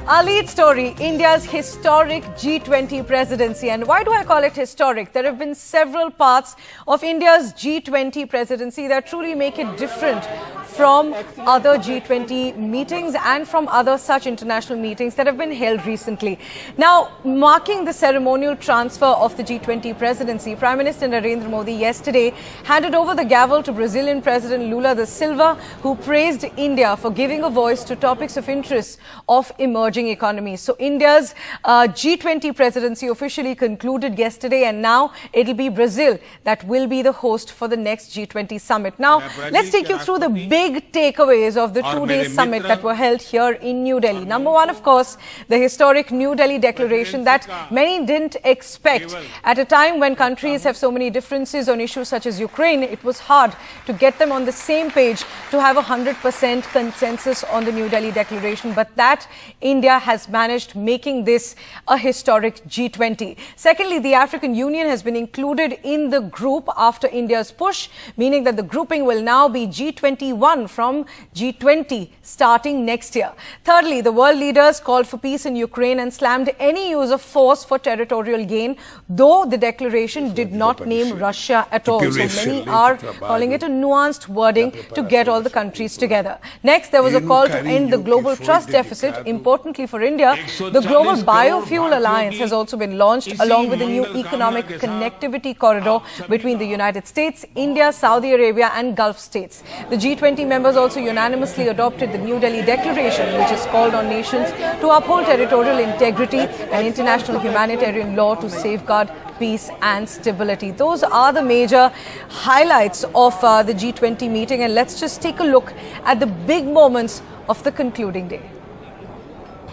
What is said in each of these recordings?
Our lead story, India's historic G20 presidency. And why do I call it historic? There have been several parts of India's G20 presidency that truly make it different from other G20 meetings and from other such international meetings that have been held recently. Now, marking the ceremonial transfer of the G20 presidency, Prime Minister Narendra Modi yesterday handed over the gavel to Brazilian President Lula da Silva, who praised India for giving a voice to topics of interest of emerging economies. So India's G20 presidency officially concluded yesterday, and now it'll be Brazil that will be the host for the next G20 summit. Now, let's take you through the big takeaways of the two-day summit that were held here in New Delhi. Number one, of course, the historic New Delhi declaration that many didn't expect. At a time when countries have so many differences on issues such as Ukraine, it was hard to get them on the same page to have 100% consensus on the New Delhi declaration. But that India has managed, making this a historic G20. Secondly, the African Union has been included in the group after India's push, meaning that the grouping will now be G21 from G20 starting next year. Thirdly, the world leaders called for peace in Ukraine and slammed any use of force for territorial gain, though the declaration did not name Russia at all. So many are calling it a nuanced wording to get all the countries together. Next, there was a call to end the global trust deficit. Importantly for India, the global Biofuel Alliance has also been launched, along with a new economic connectivity corridor between the United States, India, Saudi Arabia and Gulf states. The G20 members also unanimously adopted the New Delhi Declaration, which has called on nations to uphold territorial integrity and international humanitarian law to safeguard peace and stability. Those are the major highlights of the G20 meeting, and let's just take a look at the big moments of the concluding day.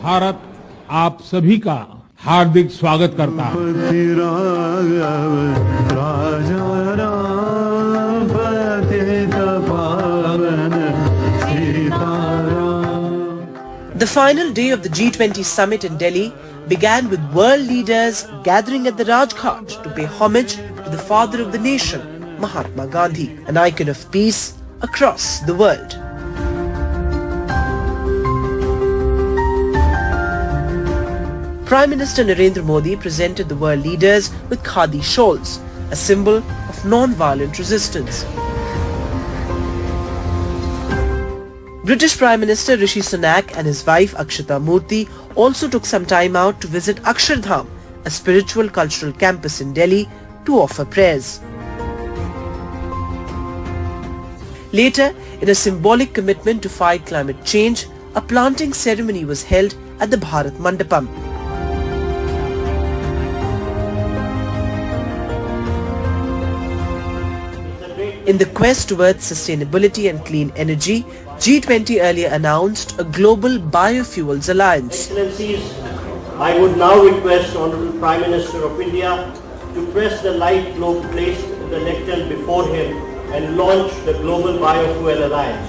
Bharat आप सभी का हार्दिक स्वागत करता है। The final day of the G20 summit in Delhi began with world leaders gathering at the Rajghat to pay homage to the father of the nation, Mahatma Gandhi, an icon of peace across the world. Prime Minister Narendra Modi presented the world leaders with khadi shawls, a symbol of non-violent resistance. British Prime Minister Rishi Sunak and his wife Akshata Murthy also took some time out to visit Akshardham, a spiritual cultural campus in Delhi, to offer prayers. Later, in a symbolic commitment to fight climate change, a planting ceremony was held at the Bharat Mandapam. In the quest towards sustainability and clean energy, G20 earlier announced a global biofuels alliance. Excellencies, I would now request Honorable Prime Minister of India to press the light globe placed in the lectern before him and launch the Global Biofuel Alliance.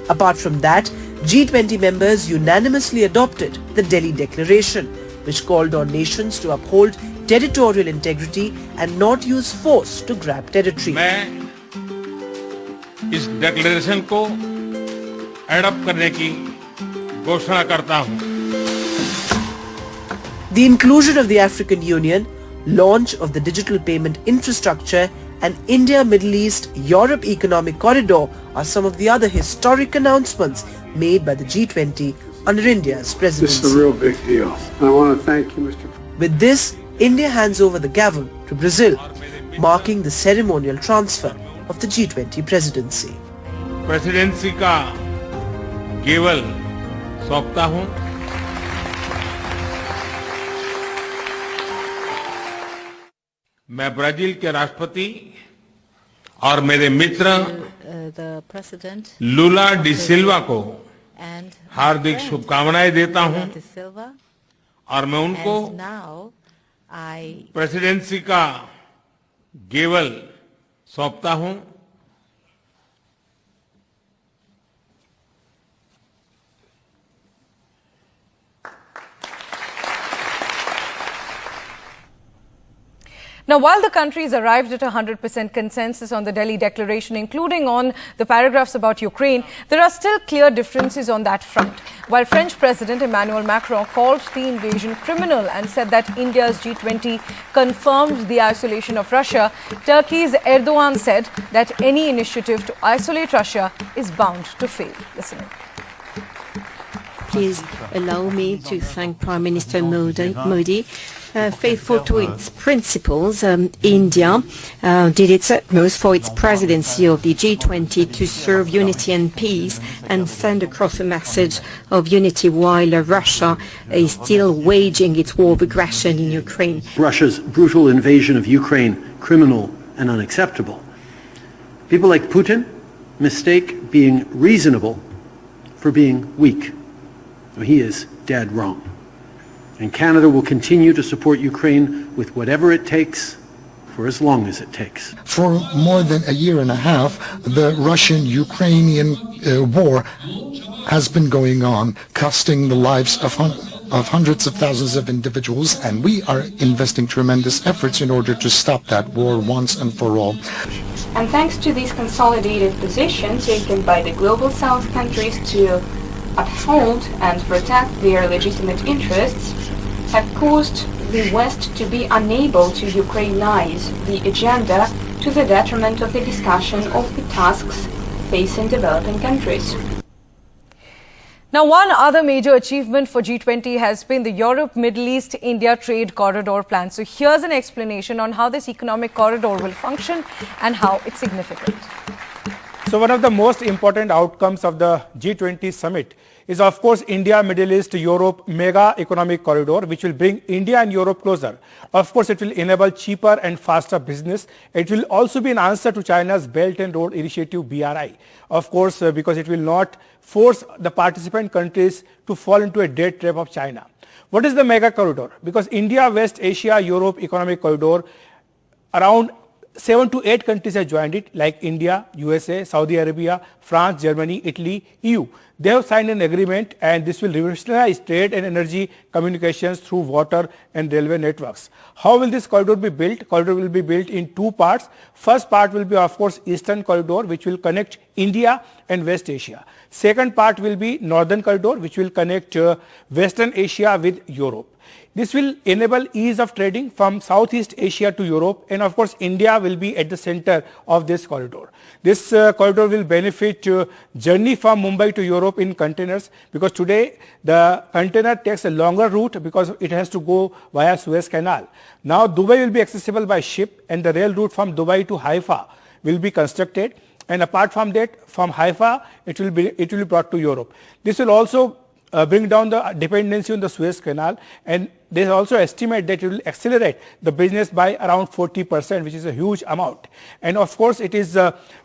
Apart from that, G20 members unanimously adopted the Delhi Declaration, which called on nations to uphold territorial integrity and not use force to grab territory. मैं इस declaration को adopt करने की घोषणा करता हूं। The inclusion of the African Union, launch of the digital payment infrastructure and India-Middle East-Europe economic corridor are some of the other historic announcements made by the G20 under India's presidency. This is a real big deal. I want to thank you, Mr. With this, India hands over the gavel to Brazil, marking the ceremonial transfer of the G20 presidency. Presidency का Gavel सौंपता हूं। मैं Brazil के राष्ट्रपति और मेरे मित्र Lula da सिल्वा को हार्दिक शुभकामनाएं देता हूं और मैं उनको प्रेसिडेंसी का गेवल सौंपता हूं। Now, while the countries arrived at 100% consensus on the Delhi Declaration, including on the paragraphs about Ukraine, there are still clear differences on that front. While French President Emmanuel Macron called the invasion criminal and said that India's G20 confirmed the isolation of Russia, Turkey's Erdogan said that any initiative to isolate Russia is bound to fail. Listen in. Please allow me to thank Prime Minister Modi. Faithful to its principles, India did its utmost for its presidency of the G20 to serve unity and peace and send across a message of unity while Russia is still waging its war of aggression in Ukraine. Russia's brutal invasion of Ukraine criminal and unacceptable. People like Putin mistake being reasonable for being weak. He is dead wrong. And Canada will continue to support Ukraine with whatever it takes for as long as it takes. For more than a year and a half, the Russian-Ukrainian war has been going on, costing the lives of hundreds of thousands of individuals, and we are investing tremendous efforts in order to stop that war once and for all. And thanks to this consolidated position taken by the Global South countries to uphold and protect their legitimate interests, have caused the West to be unable to Ukrainize the agenda to the detriment of the discussion of the tasks facing developing countries. Now, one other major achievement for G20 has been the Europe-Middle East-India Trade Corridor plan. So here's an explanation on how this economic corridor will function and how it's significant. So one of the most important outcomes of the G20 summit is, of course, India, Middle East, Europe mega economic corridor, which will bring India and Europe closer. Of course, it will enable cheaper and faster business. It will also be an answer to China's Belt and Road Initiative, BRI. Of course, because it will not force the participant countries to fall into a debt trap of China. What is the mega corridor? Because India, West Asia, Europe economic corridor, around 7 to 8 countries have joined it, like India, USA, Saudi Arabia, France, Germany, Italy, EU. They have signed an agreement, and this will revolutionize trade and energy communications through water and railway networks. How will this corridor be built? Corridor will be built in 2 parts. First part will be, of course, Eastern Corridor, which will connect India and West Asia. Second part will be Northern Corridor, which will connect Western Asia with Europe. This will enable ease of trading from Southeast Asia to Europe, and of course India will be at the center of this corridor. This corridor will benefit journey from Mumbai to Europe in containers, because today the container takes a longer route because it has to go via Suez Canal. Now Dubai will be accessible by ship, and the rail route from Dubai to Haifa will be constructed, and apart from that, from Haifa it will be brought to Europe. This will also bring down the dependency on the Suez Canal, and they also estimate that it will accelerate the business by around 40%, which is a huge amount. And of course, it is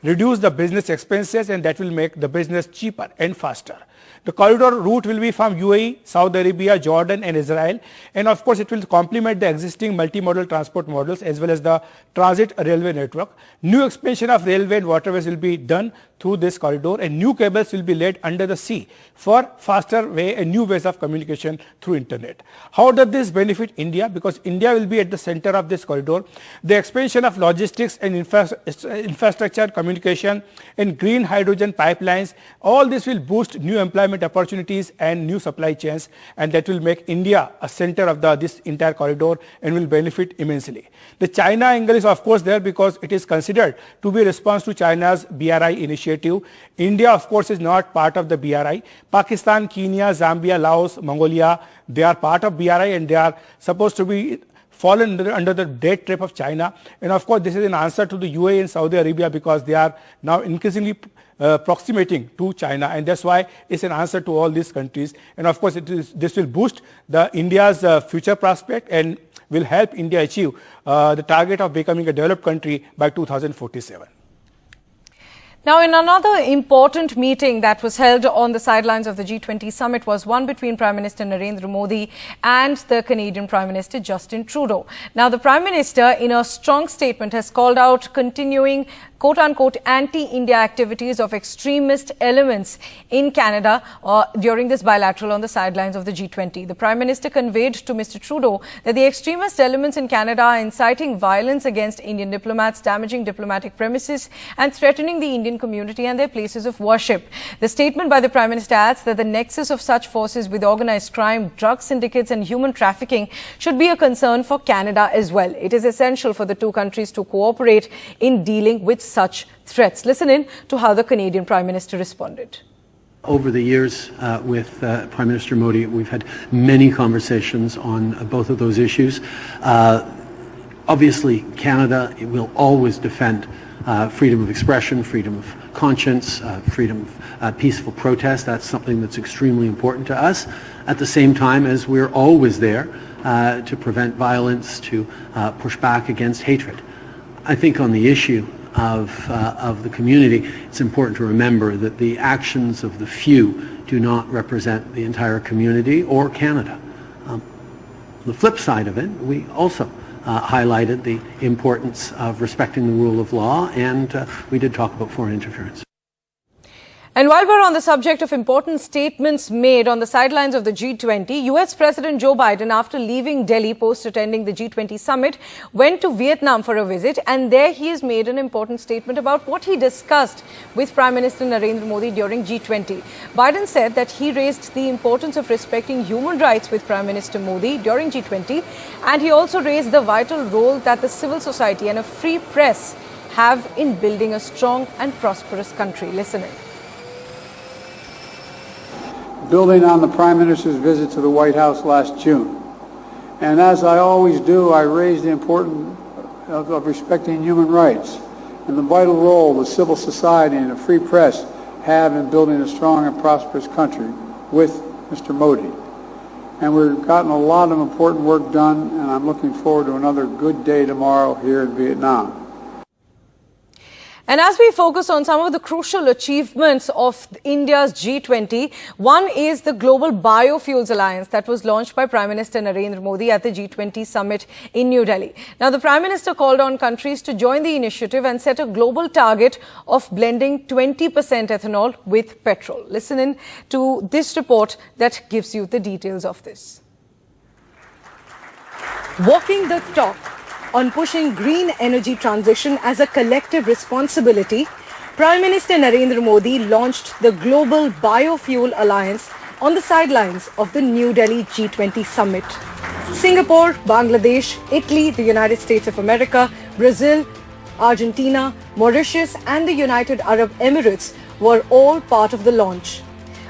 reduce the business expenses, and that will make the business cheaper and faster. The corridor route will be from UAE, Saudi Arabia, Jordan and Israel, and of course it will complement the existing multimodal transport models as well as the transit railway network. New expansion of railway and waterways will be done through this corridor, and new cables will be laid under the sea for faster way and new ways of communication through internet. How does this benefit India? Because India will be at the center of this corridor. The expansion of logistics and infrastructure, communication and green hydrogen pipelines, all this will boost new employment opportunities and new supply chains, and that will make India a center of this entire corridor and will benefit immensely. The China angle is of course there because it is considered to be a response to China's BRI initiative. India of course is not part of the BRI. Pakistan, Kenya, Zambia, Laos, Mongolia, they are part of BRI, and they are supposed to be fallen under the debt trap of China. And of course this is an answer to the UAE and Saudi Arabia, because they are now increasingly proximating to China, and that's why it's an answer to all these countries. And of course this will boost India's future prospect and will help India achieve the target of becoming a developed country by 2047. Now, in another important meeting that was held on the sidelines of the G20 summit was one between Prime Minister Narendra Modi and the Canadian Prime Minister Justin Trudeau. Now, the Prime Minister, in a strong statement, has called out continuing quote-unquote anti-India activities of extremist elements in Canada during this bilateral on the sidelines of the G20. The Prime Minister conveyed to Mr. Trudeau that the extremist elements in Canada are inciting violence against Indian diplomats, damaging diplomatic premises and threatening the Indian community and their places of worship. The statement by the Prime Minister adds that the nexus of such forces with organized crime, drug syndicates and human trafficking should be a concern for Canada as well. It is essential for the two countries to cooperate in dealing with such threats. Listen in to how the Canadian Prime Minister responded. Over the years with Prime Minister Modi, we've had many conversations on both of those issues. Obviously, Canada will always defend freedom of expression, freedom of conscience, freedom of peaceful protest. That's something that's extremely important to us. At the same time as we're always there to prevent violence, to push back against hatred. I think on the issue of the community, it's important to remember that the actions of the few do not represent the entire community or Canada. The flip side of it, we also highlighted the importance of respecting the rule of law, and we did talk about foreign interference. And while we're on the subject of important statements made on the sidelines of the G20, US President Joe Biden, after leaving Delhi post attending the G20 summit, went to Vietnam for a visit, and there he has made an important statement about what he discussed with Prime Minister Narendra Modi during G20. Biden said that he raised the importance of respecting human rights with Prime Minister Modi during G20, and he also raised the vital role that the civil society and a free press have in building a strong and prosperous country. Listen in. Building on the Prime Minister's visit to the White House last June. And as I always do, I raised the importance of respecting human rights and the vital role the civil society and the free press have in building a strong and prosperous country with Mr. Modi. And we've gotten a lot of important work done, and I'm looking forward to another good day tomorrow here in Vietnam. And as we focus on some of the crucial achievements of India's G20, one is the Global Biofuels Alliance that was launched by Prime Minister Narendra Modi at the G20 summit in New Delhi. Now, the Prime Minister called on countries to join the initiative and set a global target of blending 20% ethanol with petrol. Listen in to this report that gives you the details of this. Walking the talk on pushing green energy transition as a collective responsibility, Prime Minister Narendra Modi launched the Global Biofuel Alliance on the sidelines of the New Delhi G20 summit. Singapore, Bangladesh, Italy, the United States of America, Brazil, Argentina, Mauritius and the United Arab Emirates were all part of the launch.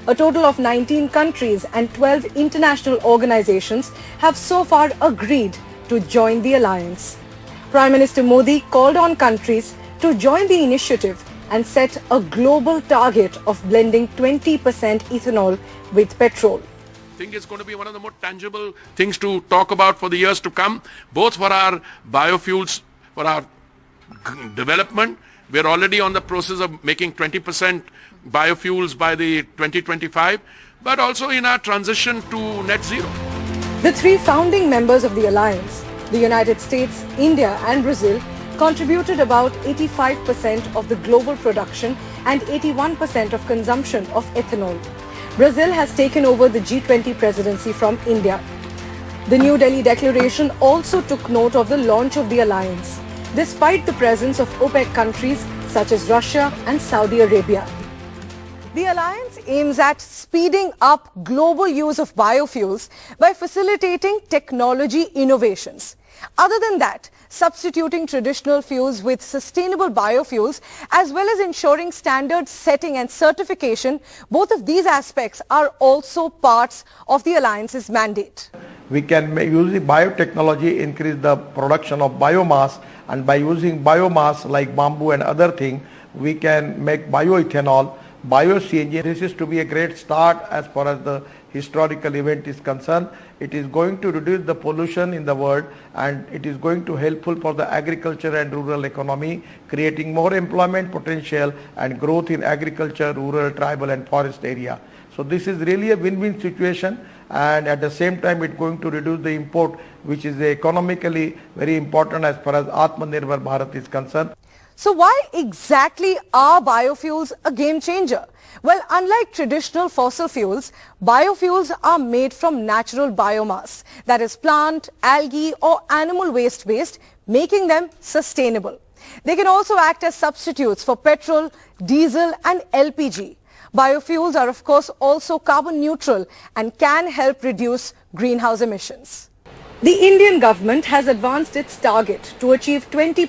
A total of 19 countries and 12 international organizations have so far agreed to join the alliance. Prime Minister Modi called on countries to join the initiative and set a global target of blending 20% ethanol with petrol. I think it's going to be one of the more tangible things to talk about for the years to come, both for our biofuels, for our development. We're already on the process of making 20% biofuels by the 2025, but also in our transition to net zero. The three founding members of the alliance, the United States, India and Brazil, contributed about 85% of the global production and 81% of consumption of ethanol. Brazil has taken over the G20 presidency from India. The New Delhi Declaration also took note of the launch of the alliance, despite the presence of OPEC countries such as Russia and Saudi Arabia. The alliance aims at speeding up global use of biofuels by facilitating technology innovations. Other than that, substituting traditional fuels with sustainable biofuels, as well as ensuring standard setting and certification, both of these aspects are also parts of the alliance's mandate. We can use the biotechnology, increase the production of biomass, and by using biomass like bamboo and other things, we can make bioethanol, bio-CNG. This is to be a great start as far as the historical event is concerned. It is going to reduce the pollution in the world, and it is going to helpful for the agriculture and rural economy, creating more employment potential and growth in agriculture, rural, tribal and forest area. So this is really a win-win situation, and at the same time it's going to reduce the import, which is economically very important as far as Atmanirbhar Bharat is concerned. So why exactly are biofuels a game changer? Well, unlike traditional fossil fuels, biofuels are made from natural biomass, that is plant, algae or animal waste based, making them sustainable. They can also act as substitutes for petrol, diesel and LPG. Biofuels are of course also carbon neutral and can help reduce greenhouse emissions. The Indian government has advanced its target to achieve 20%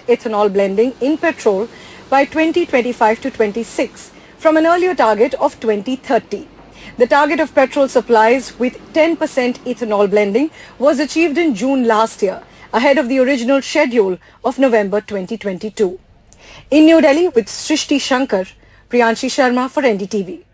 ethanol blending in petrol by 2025 to 26 from an earlier target of 2030. The target of petrol supplies with 10% ethanol blending was achieved in June last year, ahead of the original schedule of November 2022. In New Delhi with Srishti Shankar, Priyanshi Sharma for NDTV.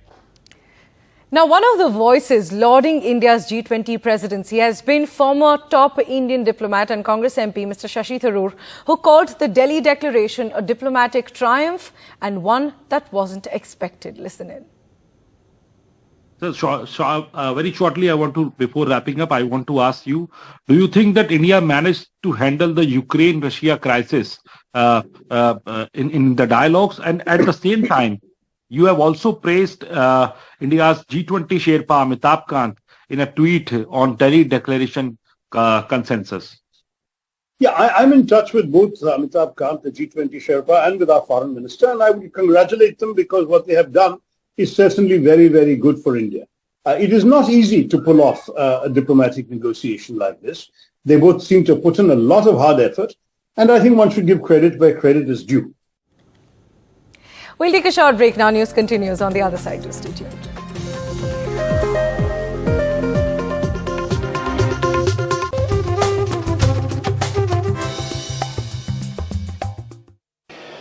Now, one of the voices lauding India's G20 presidency has been former top Indian diplomat and Congress MP Mr. Shashi Tharoor, who called the Delhi Declaration a diplomatic triumph and one that wasn't expected. Listen in. So, very shortly, before wrapping up, I want to ask you, do you think that India managed to handle the Ukraine-Russia crisis in the dialogues? And at the same time, you have also praised India's G20 Sherpa Amitabh Kant in a tweet on Delhi Declaration consensus. Yeah, I'm in touch with both Amitabh Kant, the G20 Sherpa, and with our foreign minister, and I would congratulate them because what they have done is certainly very, very good for India. It is not easy to pull off a diplomatic negotiation like this. They both seem to have put in a lot of hard effort, and I think one should give credit where credit is due. We'll take a short break now. News continues on the other side. Do stay tuned.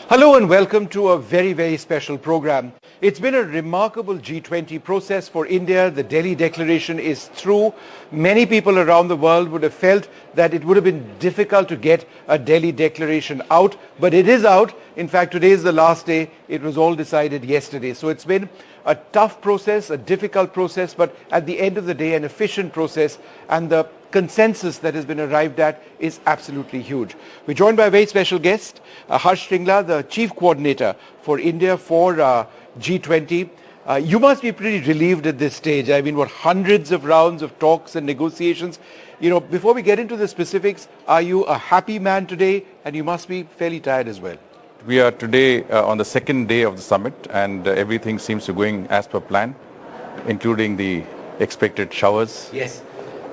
Hello and welcome to a very, very special program. It's been a remarkable G20 process for India. The Delhi Declaration is through. Many people around the world would have felt that it would have been difficult to get a Delhi Declaration out, but it is out. In fact, today is the last day. It was all decided yesterday. So it's been a tough process, a difficult process, but at the end of the day, an efficient process, and the consensus that has been arrived at is absolutely huge. We're joined by a very special guest, Harsh Shringla, the Chief Coordinator for India for G20. You must be pretty relieved at this stage. I mean, hundreds of rounds of talks and negotiations. You know, before we get into the specifics, are you a happy man today? And you must be fairly tired as well. We are today on the second day of the summit, and everything seems to be going as per plan, including the expected showers. Yes,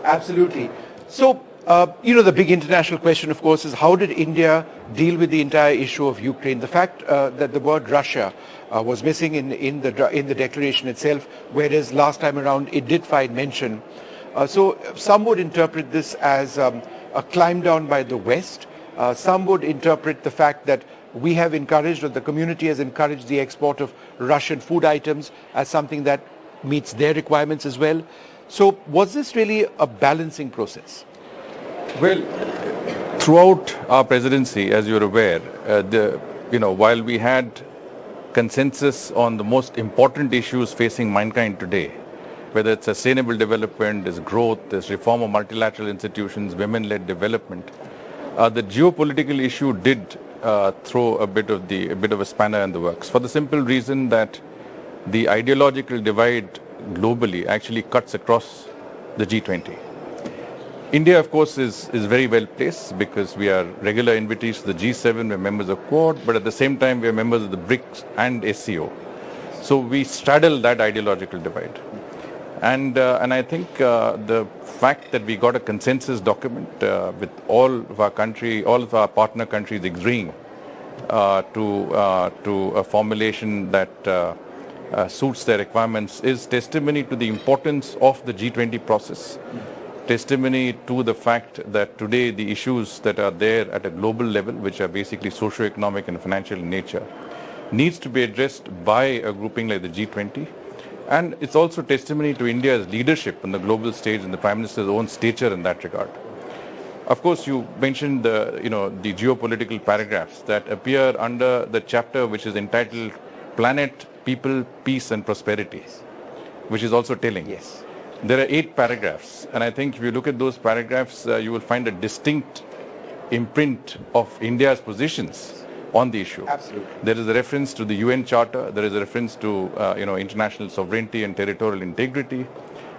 absolutely. So, the big international question, of course, is how did India deal with the entire issue of Ukraine? The fact that the word Russia was missing in the declaration itself, whereas last time around it did find mention. So some would interpret this as a climb down by the West. Some would interpret the fact that we have encouraged, or the community has encouraged, the export of Russian food items as something that meets their requirements as well. So was this really a balancing process? Well, throughout our presidency, as you're aware, while we had consensus on the most important issues facing mankind today, whether it's sustainable development, there's growth, there's reform of multilateral institutions, women-led development, the geopolitical issue did throw a bit of a spanner in the works, for the simple reason that the ideological divide globally actually cuts across the G20. India, of course, is very well placed because we are regular invitees to the G7, we're members of Quad, but at the same time we are members of the BRICS and SCO. So we straddle that ideological divide. And I think the fact that we got a consensus document with all of our partner countries agreeing to a formulation that suits their requirements is testimony to the importance of the G20 process. Testimony to the fact that today the issues that are there at a global level, which are basically socio-economic and financial in nature, needs to be addressed by a grouping like the G20. And it's also testimony to India's leadership on the global stage and the Prime Minister's own stature in that regard. Of course, you mentioned the geopolitical paragraphs that appear under the chapter which is entitled Planet, People, Peace and Prosperity, which is also telling. Yes. There are 8 paragraphs, and I think if you look at those paragraphs, you will find a distinct imprint of India's positions on the issue. Absolutely. There is a reference to the UN Charter. There is a reference to international sovereignty and territorial integrity.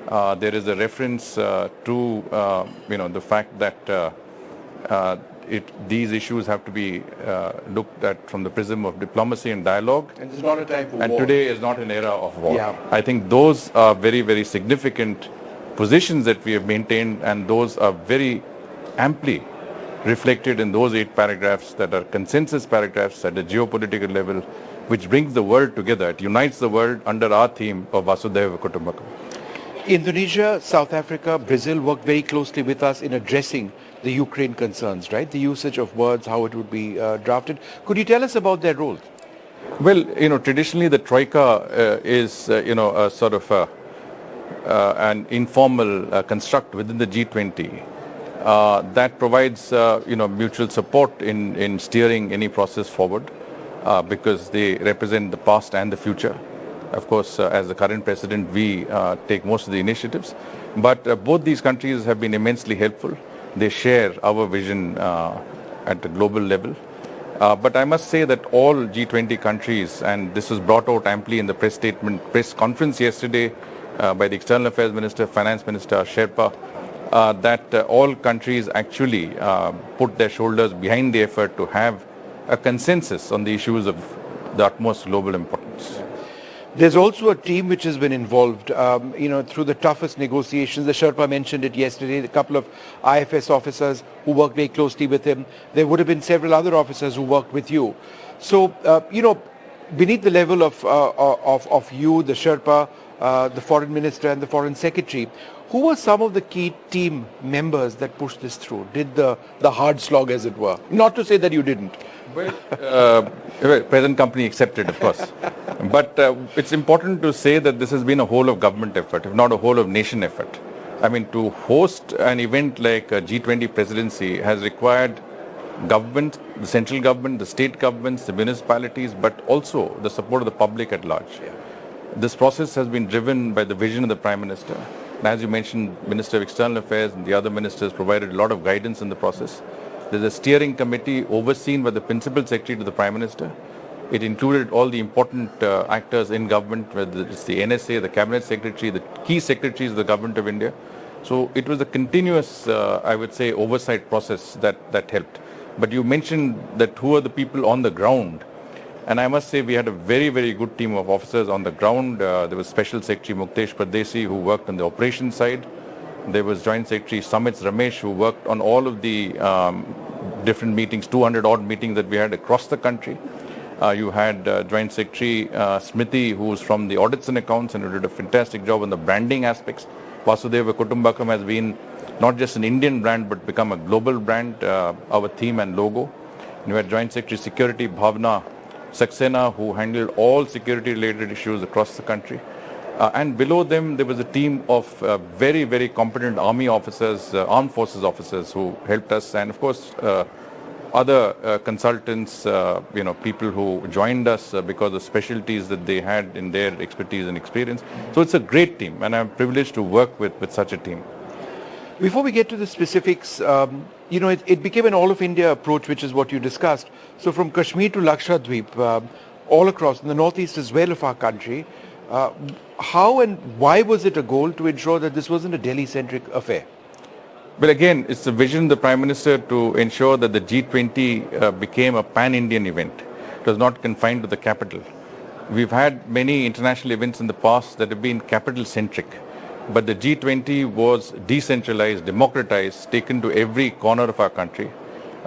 There is a reference to the fact that these issues have to be looked at from the prism of diplomacy and dialogue. And it's not a time for and war. Today is not an era of war. Yeah. I think those are very, very significant positions that we have maintained, and those are very amply reflected in those 8 paragraphs that are consensus paragraphs at the geopolitical level, which brings the world together. It unites the world under our theme of Vasudhaiva Kutumbakam. Indonesia, South Africa, Brazil worked very closely with us in addressing the Ukraine concerns, right? The usage of words, how it would be drafted. Could you tell us about their role? Well, traditionally the Troika is, a sort of an informal construct within the G20 that provides, mutual support in steering any process forward because they represent the past and the future. Of course, as the current president, we take most of the initiatives. But both these countries have been immensely helpful. They share our vision at the global level. But I must say that all G20 countries, and this was brought out amply in the press conference yesterday by the External Affairs Minister, Finance Minister Sherpa, that all countries actually put their shoulders behind the effort to have a consensus on the issues of the utmost global importance. There's also a team which has been involved, through the toughest negotiations. The Sherpa mentioned it yesterday, a couple of IFS officers who worked very closely with him. There would have been several other officers who worked with you. So, beneath the level of you, the Sherpa, the Foreign Minister and the Foreign Secretary, who were some of the key team members that pushed this through, did the hard slog, as it were? Not to say that you didn't. Well, present company accepted, of course. But it's important to say that this has been a whole of government effort, if not a whole of nation effort. I mean, to host an event like a G20 presidency has required government, the central government, the state governments, the municipalities, but also the support of the public at large. Yeah. This process has been driven by the vision of the Prime Minister. And as you mentioned, Minister of External Affairs and the other ministers provided a lot of guidance in the process. There's a steering committee overseen by the Principal Secretary to the Prime Minister. It included all the important actors in government, whether it's the NSA, the Cabinet Secretary, the key secretaries of the Government of India. So it was a continuous, I would say, oversight process that helped. But you mentioned that who are the people on the ground. And I must say we had a very, very good team of officers on the ground. There was Special Secretary Muktesh Pardesi who worked on the operations side. There was Joint Secretary Samits Ramesh who worked on all of the different meetings, 200 odd meetings that we had across the country. You had Joint Secretary Smriti, who was from the audits and accounts and who did a fantastic job on the branding aspects. Vasudhaiva Kutumbakam has been not just an Indian brand but become a global brand, our theme and logo. And you had Joint Secretary Security Bhavna Saxena, who handled all security related issues across the country. And below them, there was a team of very, very competent army officers, armed forces officers who helped us. And of course, other consultants, people who joined us because of specialties that they had in their expertise and experience. So it's a great team, and I'm privileged to work with such a team. Before we get to the specifics, it became an all-of-India approach, which is what you discussed. So from Kashmir to Lakshadweep, all across, in the northeast as well of our country, how and why was it a goal to ensure that this wasn't a Delhi-centric affair? Well, again, it's the vision of the Prime Minister to ensure that the G20 became a pan-Indian event. It was not confined to the capital. We've had many international events in the past that have been capital-centric. But the G20 was decentralized, democratized, taken to every corner of our country,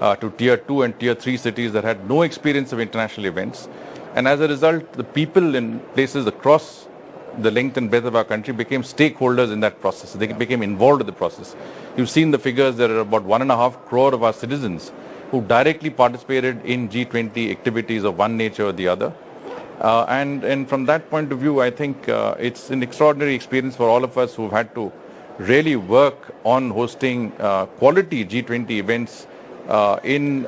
to tier 2 and tier 3 cities that had no experience of international events. And as a result, the people in places across the length and breadth of our country became stakeholders in that process. They became involved in the process. You've seen the figures. There are about 1.5 crore of our citizens who directly participated in G20 activities of one nature or the other. And from that point of view, I think it's an extraordinary experience for all of us who've had to really work on hosting quality G20 events in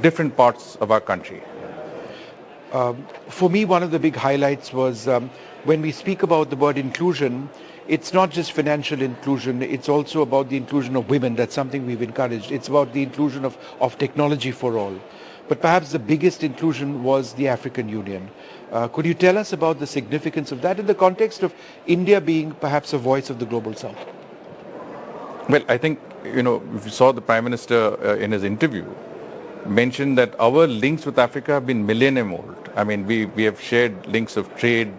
different parts of our country. For me, one of the big highlights was when we speak about the word inclusion, it's not just financial inclusion, it's also about the inclusion of women. That's something we've encouraged. It's about the inclusion of technology for all. But perhaps the biggest inclusion was the African Union. Could you tell us about the significance of that in the context of India being perhaps a voice of the global south? Well, I think, if you saw the Prime Minister in his interview, mentioned that our links with Africa have been millennium old. I mean, we have shared links of trade,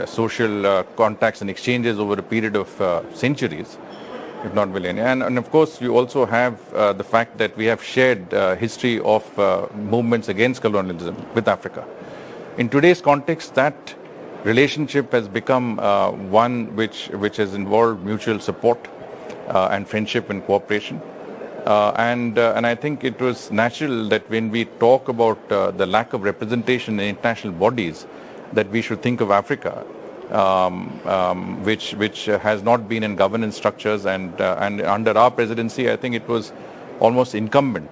social contacts and exchanges over a period of centuries, if not millennia. And of course, you also have the fact that we have shared history of movements against colonialism with Africa. In today's context, that relationship has become one which has involved mutual support and friendship and cooperation. And I think it was natural that when we talk about the lack of representation in international bodies, that we should think of Africa, which has not been in governance structures, and under our presidency, I think it was almost incumbent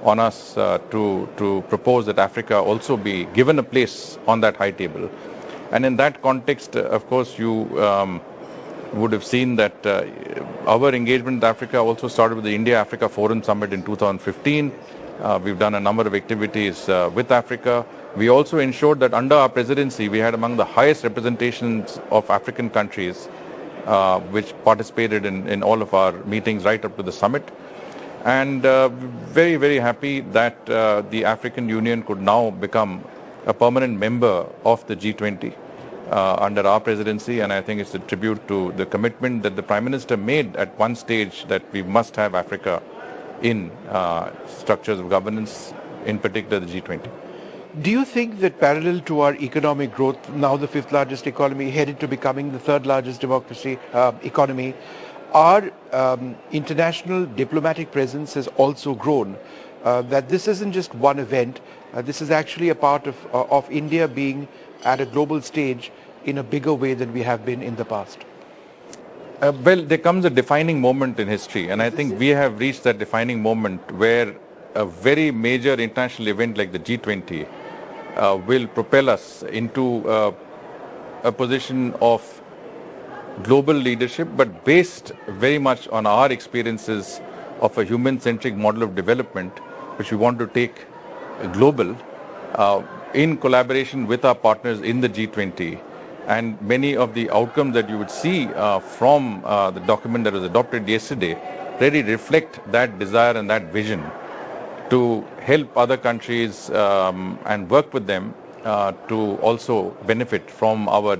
on us to propose that Africa also be given a place on that high table. And in that context, of course, you would have seen that our engagement with Africa also started with the India-Africa Forum Summit in 2015. We've done a number of activities with Africa. We also ensured that under our presidency, we had among the highest representations of African countries which participated in all of our meetings right up to the summit. And very, very happy that the African Union could now become a permanent member of the G20 under our presidency, and I think it's a tribute to the commitment that the Prime Minister made at one stage that we must have Africa in structures of governance, in particular the G20. Do you think that parallel to our economic growth, now the fifth largest economy, headed to becoming the third largest democracy economy, our international diplomatic presence has also grown? That this isn't just one event, this is actually a part of India being at a global stage in a bigger way than we have been in the past? Well, there comes a defining moment in history, and I think we have reached that defining moment where a very major international event like the G20 will propel us into a position of global leadership, but based very much on our experiences of a human-centric model of development, which we want to take global in collaboration with our partners in the G20. And many of the outcomes that you would see from the document that was adopted yesterday really reflect that desire and that vision to help other countries and work with them to also benefit from our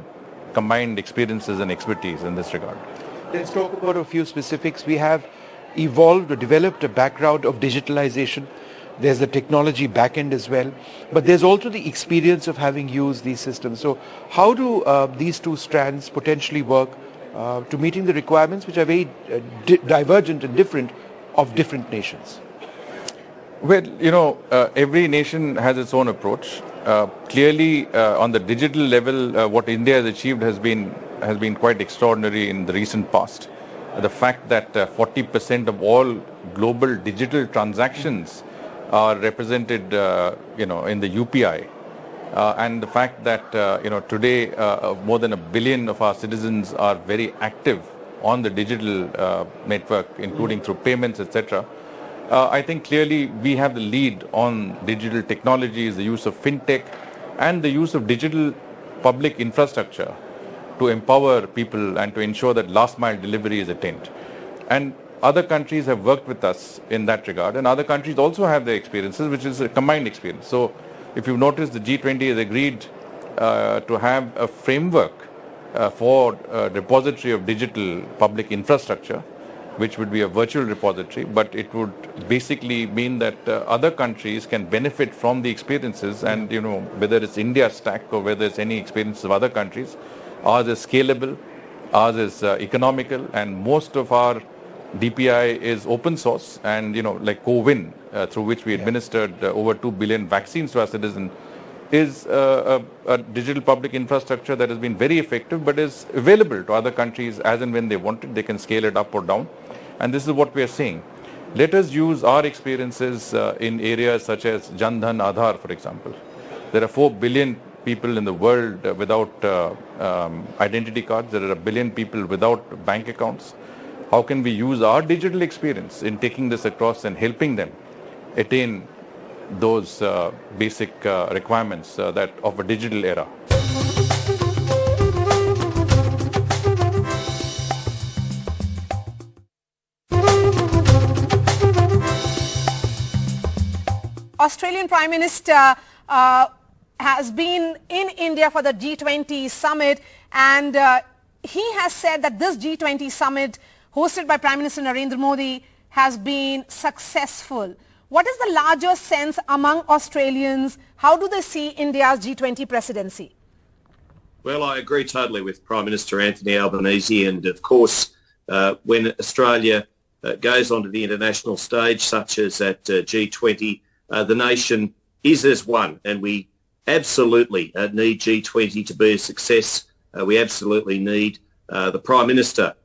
combined experiences and expertise in this regard. Let's talk about a few specifics. We have evolved or developed a background of digitalization. There's the technology backend as well, but there's also the experience of having used these systems. So how do these two strands potentially work to meeting the requirements, which are very divergent and different of different nations? Well, every nation has its own approach. Clearly, on the digital level, what India has achieved has been quite extraordinary in the recent past. The fact that 40% of all global digital transactions are represented, in the UPI, and the fact that, today more than 1 billion of our citizens are very active on the digital network, including through payments, etc. I think clearly we have the lead on digital technologies, the use of fintech, and the use of digital public infrastructure to empower people and to ensure that last mile delivery is attained. And other countries have worked with us in that regard, and other countries also have their experiences, which is a combined experience. So if you've noticed, the G20 has agreed to have a framework for a repository of digital public infrastructure, which would be a virtual repository, but it would basically mean that other countries can benefit from the experiences, and whether it's India stack or whether it's any experiences of other countries, ours is scalable, ours is economical, and most of our DPI is open source, and like CoWIN, through which we administered over 2 billion vaccines to our citizens, is a digital public infrastructure that has been very effective but is available to other countries as and when they want it. They can scale it up or down. And this is what we are seeing. Let us use our experiences in areas such as Jan Dhan Aadhaar, for example. There are 4 billion people in the world without identity cards. There are 1 billion people without bank accounts. How can we use our digital experience in taking this across and helping them attain those basic requirements that of a digital era? Australian Prime Minister has been in India for the G20 summit, and he has said that this G20 summit hosted by Prime Minister Narendra Modi has been successful. What is the larger sense among Australians? How do they see India's G20 presidency? Well, I agree totally with Prime Minister Anthony Albanese, and of course when Australia goes onto the international stage such as at G20, the nation is as one, and we absolutely need G20 to be a success. We absolutely need the Prime Minister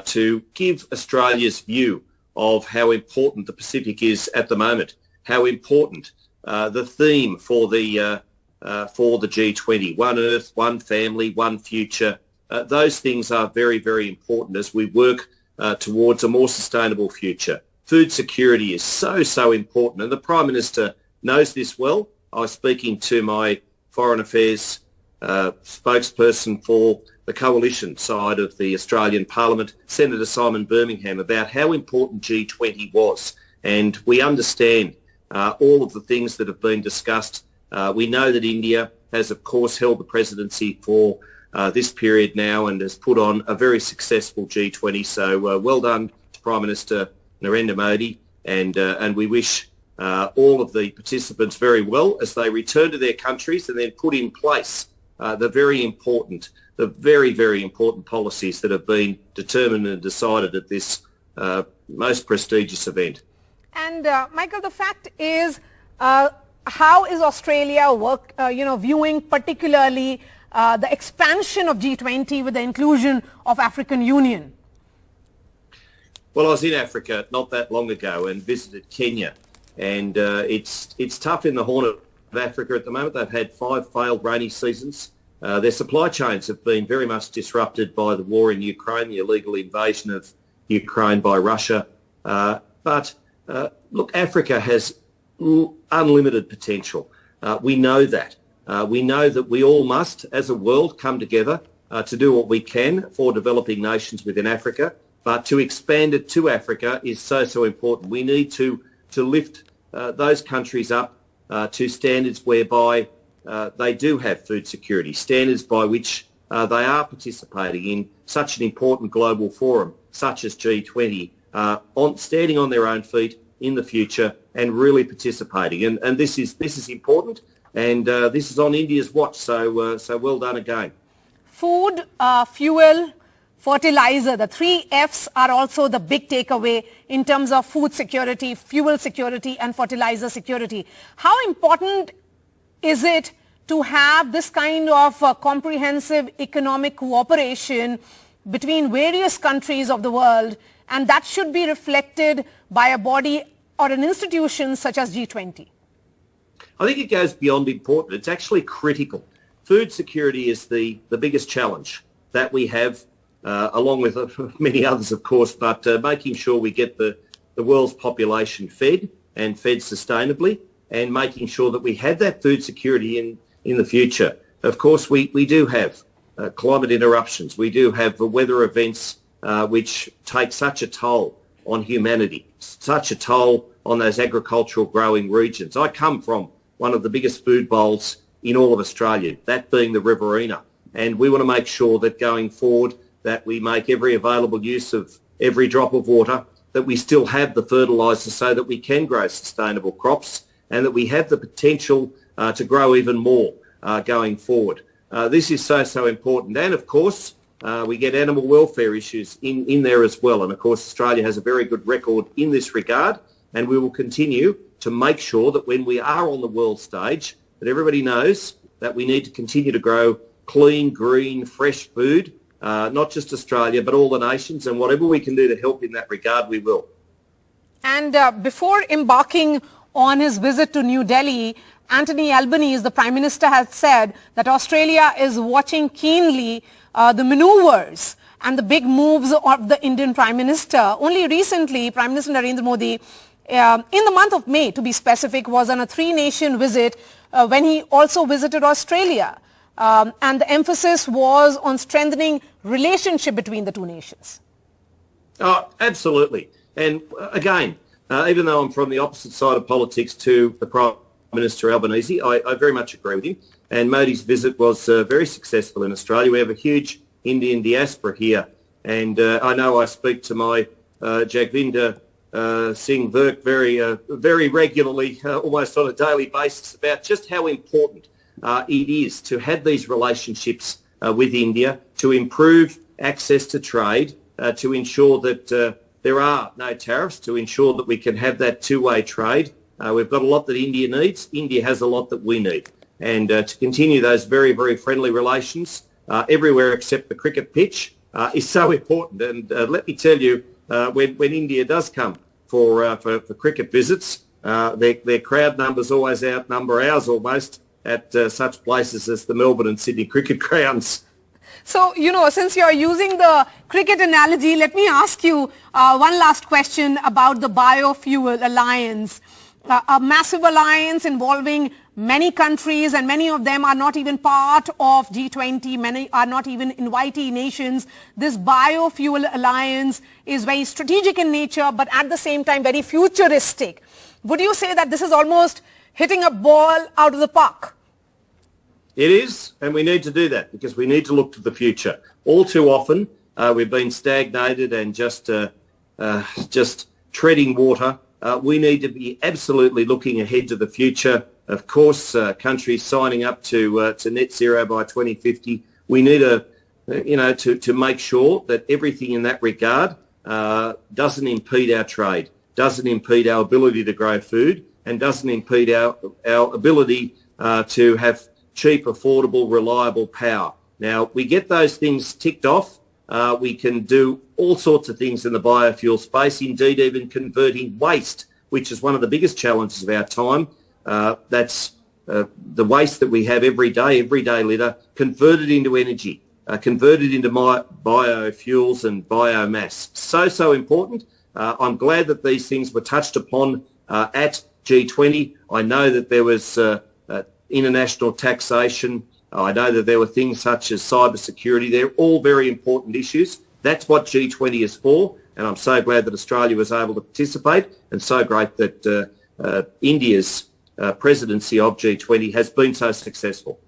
to give Australia's view of how important the Pacific is at the moment, how important the theme for the G20, one Earth, one family, one future, those things are very, very important as we work towards a more sustainable future. Food security is so important, and the Prime Minister knows this well. I was speaking to my Foreign Affairs spokesperson for the coalition side of the Australian Parliament, Senator Simon Birmingham, about how important G20 was. And we understand all of the things that have been discussed. We know that India has, of course, held the presidency for this period now and has put on a very successful G20. So well done to Prime Minister Narendra Modi, and we wish all of the participants very well as they return to their countries and then put in place the very, very important policies that have been determined and decided at this most prestigious event. And Michael, the fact is, how is Australia viewing particularly the expansion of G20 with the inclusion of African Union? Well, I was in Africa not that long ago and visited Kenya, and it's tough in the Horn of Africa at the moment. They've had 5 failed rainy seasons. Their supply chains have been very much disrupted by the war in Ukraine, the illegal invasion of Ukraine by Russia. But look, Africa has unlimited potential. We know that. We know that we all must, as a world, come together to do what we can for developing nations within Africa. But to expand it to Africa is so important. We need to lift those countries up to standards whereby they do have food security, standards by which they are participating in such an important global forum such as G20, standing on their own feet in the future and really participating. And this is important, and this is on India's watch. So well done again. Food, fuel, fertilizer, the 3 Fs are also the big takeaway in terms of food security, fuel security and fertilizer security. How important is it to have this kind of comprehensive economic cooperation between various countries of the world, and that should be reflected by a body or an institution such as G20? I think it goes beyond important. It's actually critical. Food security is the biggest challenge that we have, along with many others, of course, but making sure we get the world's population fed and fed sustainably, and making sure that we have that food security in the future. Of course, we do have climate interruptions. We do have the weather events which take such a toll on humanity, such a toll on those agricultural growing regions. I come from one of the biggest food bowls in all of Australia, that being the Riverina. And we want to make sure that going forward that we make every available use of every drop of water, that we still have the fertiliser so that we can grow sustainable crops, and that we have the potential to grow even more going forward. This is so important. And of course, we get animal welfare issues in there as well. And of course, Australia has a very good record in this regard, and we will continue to make sure that when we are on the world stage, that everybody knows that we need to continue to grow clean, green, fresh food, not just Australia, but all the nations, and whatever we can do to help in that regard, we will. And before embarking on his visit to New Delhi, Anthony Albanese, the Prime Minister, has said that Australia is watching keenly the maneuvers and the big moves of the Indian Prime Minister. Only recently, Prime Minister Narendra Modi, in the month of May, to be specific, was on a three-nation visit when he also visited Australia. And the emphasis was on strengthening relationship between the two nations. Oh, absolutely. And again, even though I'm from the opposite side of politics to the Prime Minister Albanese, I very much agree with him. And Modi's visit was very successful in Australia. We have a huge Indian diaspora here. And I know I speak to my Jagvinder Singh Virk very regularly, almost on a daily basis, about just how important it is to have these relationships with India, to improve access to trade, to ensure that there are no tariffs, to ensure that we can have that two-way trade. We've got a lot that India needs. India has a lot that we need. And to continue those very, very friendly relations everywhere except the cricket pitch is so important. And let me tell you, when India does come for cricket visits, their crowd numbers always outnumber ours almost at such places as the Melbourne and Sydney cricket grounds. So, since you're using the cricket analogy, let me ask you one last question about the Biofuel Alliance. A massive alliance involving many countries, and many of them are not even part of G20. Many are not even invitee nations. This Biofuel Alliance is very strategic in nature, but at the same time very futuristic. Would you say that this is almost hitting a ball out of the park? It is, and we need to do that because we need to look to the future. All too often, we've been stagnated and just treading water. We need to be absolutely looking ahead to the future. Of course, countries signing up to net zero by 2050. We need to make sure that everything in that regard doesn't impede our trade, doesn't impede our ability to grow food, and doesn't impede our ability to have cheap, affordable, reliable power. Now, we get those things ticked off. We can do all sorts of things in the biofuel space, indeed even converting waste, which is one of the biggest challenges of our time. That's the waste that we have everyday litter, converted into energy, converted into biofuels and biomass. So important. I'm glad that these things were touched upon at G20. I know that there was international taxation. I know that there were things such as cybersecurity. They're all very important issues. That's what G20 is for, and I'm so glad that Australia was able to participate, and so great that India's presidency of G20 has been so successful.